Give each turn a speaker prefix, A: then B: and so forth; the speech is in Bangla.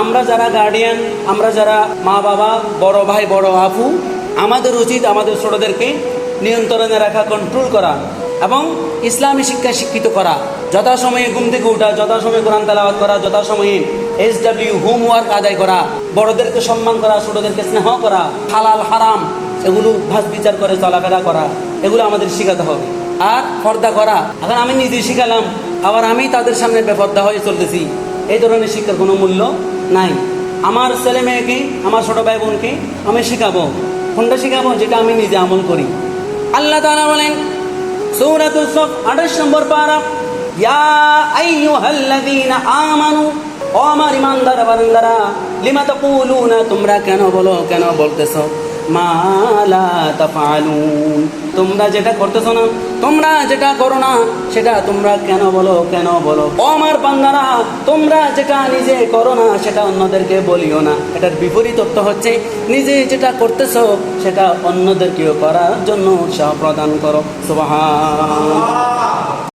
A: আমরা যারা গার্ডিয়ান, আমরা যারা মা বাবা, বড় ভাই, বড় আপু, আমাদের উচিত আমাদের ছোটদেরকে নিয়ন্ত্রণে রাখা, কন্ট্রোল করা এবং ইসলামী শিক্ষায় শিক্ষিত করা। যথাসময়ে ঘুম থেকে ওঠা, যথাসময়ে কোরআন তেলাওয়াত করা, যথাসময়ে SW হোমওয়ার্ক আদায় করা, বড়দেরকে সম্মান করা, ছোটদেরকে স্নেহ করা, হালাল হারাম এগুলো ভাস বিচার করে চলাফেরা করা, এগুলো আমাদের শেখাতে হবে। আর পর্দা করা, এখন আমি নিজেই শিখালাম, আবার আমি তাদের সামনে বেপর্দা হয়ে চলতেছি, এই ধরনের শিক্ষার কোনো মূল্য নাই। আমার ছেলে মেয়েকে, আমার ছোট ভাই বোনকে আমি শেখাবো, কোনটা শেখাবো? যেটা আমি নিজে আমল করি। আল্লাহ তাআলা বলেন সূরাতুস সফ 28 নম্বর পারা, ইয়া আইয়ুহাল্লাযীনা আমানু, ও আমার ঈমানদার বান্দারা, লিমা তাকুলুনা, তোমরা কেন বলো, কেন বলতেছো, মা লা তাফআলুন, তোমরা যেটা করতেছো না, তোমরা যেটা করো না, সেটা তোমরা কেন বলো, কেন বলো। ও আমার বান্দারা, তোমরা যেটা নিজে করো না সেটা অন্যদেরকে বলিও না। এটার বিপরীত অর্থ হচ্ছে নিজে যেটা করতেছো সেটা অন্যদেরকেও করার জন্য উৎসাহ প্রদান করো। সুবহান।